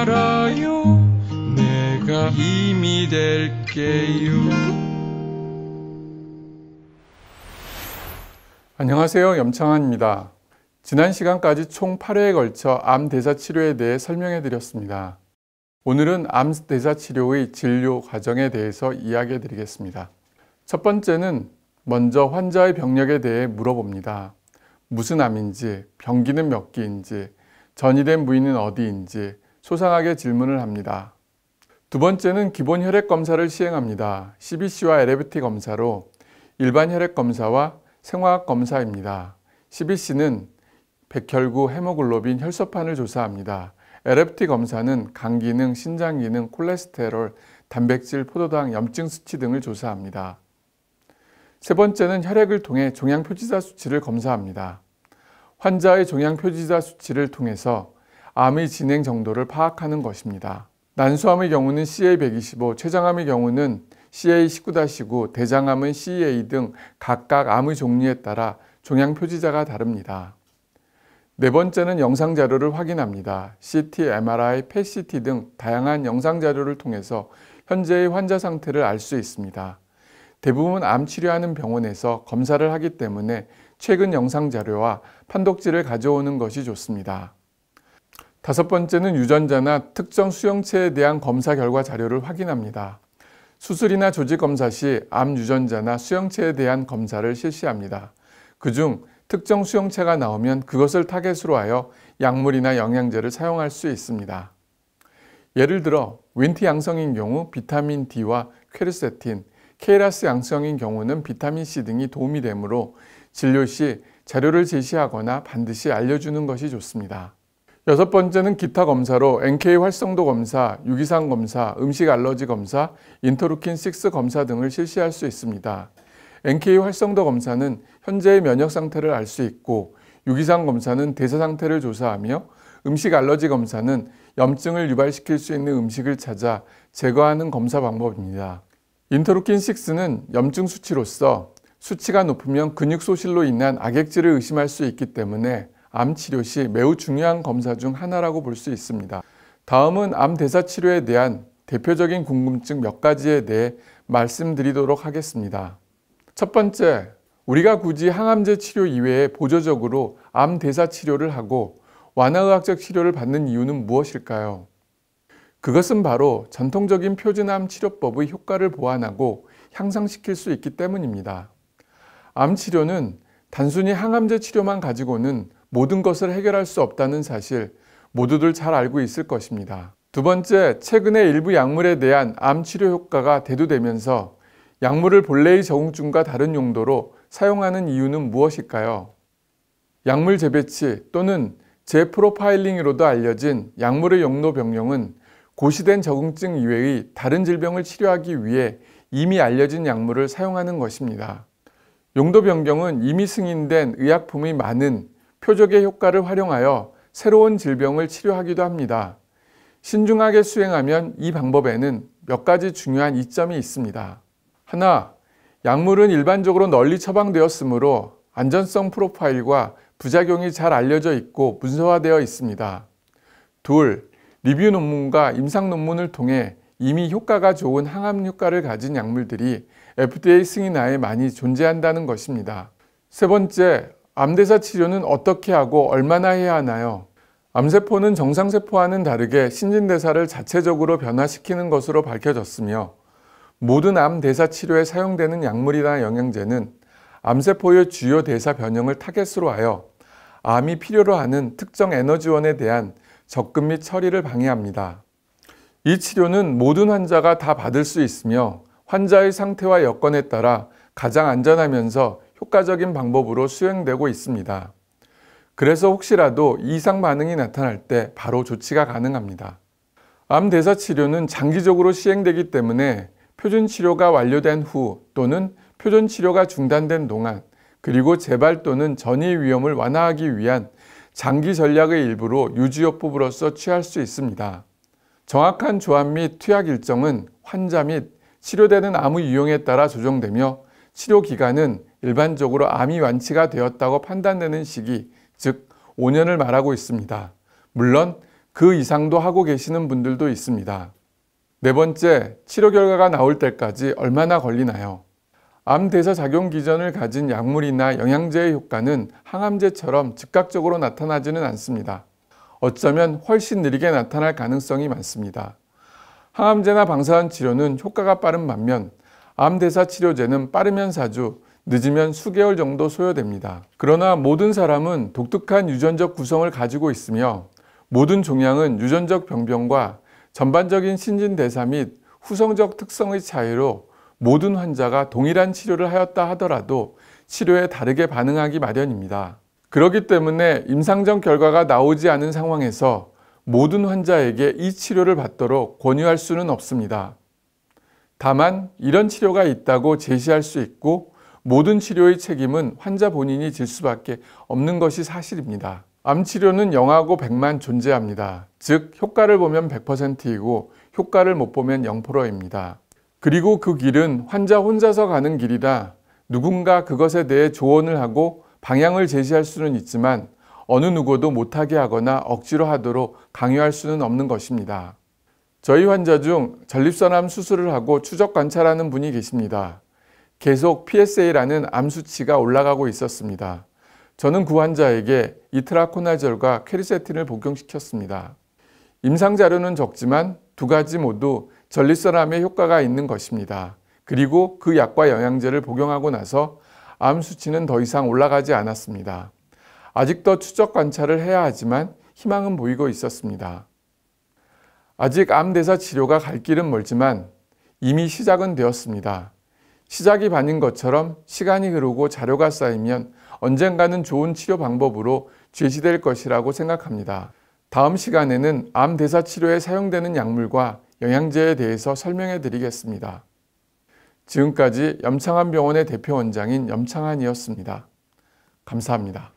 말아요. 내가 힘이 될게요. 안녕하세요. 염창환입니다. 지난 시간까지 총 8회에 걸쳐 암 대사 치료에 대해 설명해 드렸습니다. 오늘은 암 대사 치료의 진료 과정에 대해서 이야기해 드리겠습니다. 첫 번째는 먼저 환자의 병력에 대해 물어봅니다. 무슨 암인지, 병기는 몇 기인지, 전이된 부위는 어디인지 소상하게 질문을 합니다. 두 번째는 기본 혈액 검사를 시행합니다. CBC와 LFT 검사로 일반 혈액 검사와 생화학 검사입니다. CBC는 백혈구, 헤모글로빈, 혈소판을 조사합니다. LFT 검사는 간 기능, 신장 기능, 콜레스테롤, 단백질, 포도당, 염증 수치 등을 조사합니다. 세 번째는 혈액을 통해 종양표지자 수치를 검사합니다. 환자의 종양표지자 수치를 통해서 암의 진행 정도를 파악하는 것입니다. 난소암의 경우는 CA125, 췌장암의 경우는 CA19-9, 대장암은 CEA 등 각각 암의 종류에 따라 종양표지자가 다릅니다. 네 번째는 영상자료를 확인합니다. CT, MRI, PET-CT 등 다양한 영상자료를 통해서 현재의 환자 상태를 알 수 있습니다. 대부분 암 치료하는 병원에서 검사를 하기 때문에 최근 영상자료와 판독지를 가져오는 것이 좋습니다. 다섯 번째는 유전자나 특정 수용체에 대한 검사 결과 자료를 확인합니다. 수술이나 조직 검사 시 암 유전자나 수용체에 대한 검사를 실시합니다. 그중 특정 수용체가 나오면 그것을 타겟으로 하여 약물이나 영양제를 사용할 수 있습니다. 예를 들어 윈트 양성인 경우 비타민 D와 퀘르세틴, 케이라스 양성인 경우는 비타민 C 등이 도움이 되므로 진료 시 자료를 제시하거나 반드시 알려주는 것이 좋습니다. 여섯 번째는 기타 검사로 NK 활성도 검사, 유기산 검사, 음식 알러지 검사, 인터루킨6 검사 등을 실시할 수 있습니다. NK 활성도 검사는 현재의 면역 상태를 알 수 있고, 유기산 검사는 대사 상태를 조사하며, 음식 알러지 검사는 염증을 유발시킬 수 있는 음식을 찾아 제거하는 검사 방법입니다. 인터루킨6는 염증 수치로서 수치가 높으면 근육 소실로 인한 악액질을 의심할 수 있기 때문에 암 치료 시 매우 중요한 검사 중 하나라고 볼 수 있습니다. 다음은 암 대사 치료에 대한 대표적인 궁금증 몇 가지에 대해 말씀드리도록 하겠습니다. 첫 번째, 우리가 굳이 항암제 치료 이외에 보조적으로 암 대사 치료를 하고 완화의학적 치료를 받는 이유는 무엇일까요? 그것은 바로 전통적인 표준암 치료법의 효과를 보완하고 향상시킬 수 있기 때문입니다. 암 치료는 단순히 항암제 치료만 가지고는 모든 것을 해결할 수 없다는 사실 모두들 잘 알고 있을 것입니다. 두 번째, 최근에 일부 약물에 대한 암 치료 효과가 대두되면서 약물을 본래의 적응증과 다른 용도로 사용하는 이유는 무엇일까요? 약물 재배치 또는 재프로파일링으로도 알려진 약물의 용도 변경은 고시된 적응증 이외의 다른 질병을 치료하기 위해 이미 알려진 약물을 사용하는 것입니다. 용도 변경은 이미 승인된 의약품이 많은 표적의 효과를 활용하여 새로운 질병을 치료하기도 합니다. 신중하게 수행하면 이 방법에는 몇 가지 중요한 이점이 있습니다. 하나, 약물은 일반적으로 널리 처방되었으므로 안전성 프로파일과 부작용이 잘 알려져 있고 문서화되어 있습니다. 둘, 리뷰 논문과 임상 논문을 통해 이미 효과가 좋은 항암 효과를 가진 약물들이 FDA 승인하에 많이 존재한다는 것입니다. 세 번째, 암대사 치료는 어떻게 하고 얼마나 해야 하나요? 암세포는 정상세포와는 다르게 신진대사를 자체적으로 변화시키는 것으로 밝혀졌으며 모든 암대사 치료에 사용되는 약물이나 영양제는 암세포의 주요 대사 변형을 타겟으로 하여 암이 필요로 하는 특정 에너지원에 대한 접근 및 처리를 방해합니다. 이 치료는 모든 환자가 다 받을 수 있으며 환자의 상태와 여건에 따라 가장 안전하면서 효과적인 방법으로 수행되고 있습니다. 그래서 혹시라도 이상 반응이 나타날 때 바로 조치가 가능합니다. 암 대사 치료는 장기적으로 시행되기 때문에 표준 치료가 완료된 후 또는 표준 치료가 중단된 동안 그리고 재발 또는 전이 위험을 완화하기 위한 장기 전략의 일부로 유지요법으로서 취할 수 있습니다. 정확한 조합 및 투약 일정은 환자 및 치료되는 암의 유형에 따라 조정되며 치료 기간은 일반적으로 암이 완치가 되었다고 판단되는 시기, 즉 5년을 말하고 있습니다. 물론 그 이상도 하고 계시는 분들도 있습니다. 네 번째, 치료 결과가 나올 때까지 얼마나 걸리나요? 암 대사 작용 기전을 가진 약물이나 영양제의 효과는 항암제처럼 즉각적으로 나타나지는 않습니다. 어쩌면 훨씬 느리게 나타날 가능성이 많습니다. 항암제나 방사선 치료는 효과가 빠른 반면 암 대사 치료제는 빠르면 4주, 늦으면 수개월 정도 소요됩니다. 그러나 모든 사람은 독특한 유전적 구성을 가지고 있으며 모든 종양은 유전적 병변과 전반적인 신진대사 및 후성적 특성의 차이로 모든 환자가 동일한 치료를 하였다 하더라도 치료에 다르게 반응하기 마련입니다. 그렇기 때문에 임상적 결과가 나오지 않은 상황에서 모든 환자에게 이 치료를 받도록 권유할 수는 없습니다. 다만 이런 치료가 있다고 제시할 수 있고 모든 치료의 책임은 환자 본인이 질 수밖에 없는 것이 사실입니다. 암 치료는 0하고 100만 존재합니다. 즉 효과를 보면 100%이고 효과를 못 보면 0%입니다. 그리고 그 길은 환자 혼자서 가는 길이라 누군가 그것에 대해 조언을 하고 방향을 제시할 수는 있지만 어느 누구도 못하게 하거나 억지로 하도록 강요할 수는 없는 것입니다. 저희 환자 중 전립선암 수술을 하고 추적 관찰하는 분이 계십니다. 계속 PSA라는 암 수치가 올라가고 있었습니다. 저는 그 환자에게 이트라코나졸과 퀘르세틴을 복용시켰습니다. 임상 자료는 적지만 두 가지 모두 전립선암에 효과가 있는 것입니다. 그리고 그 약과 영양제를 복용하고 나서 암 수치는 더 이상 올라가지 않았습니다. 아직 더 추적 관찰을 해야 하지만 희망은 보이고 있었습니다. 아직 암 대사 치료가 갈 길은 멀지만 이미 시작은 되었습니다. 시작이 반인 것처럼 시간이 흐르고 자료가 쌓이면 언젠가는 좋은 치료 방법으로 제시될 것이라고 생각합니다. 다음 시간에는 암 대사 치료에 사용되는 약물과 영양제에 대해서 설명해 드리겠습니다. 지금까지 염창한 병원의 대표 원장인 염창한이었습니다. 감사합니다.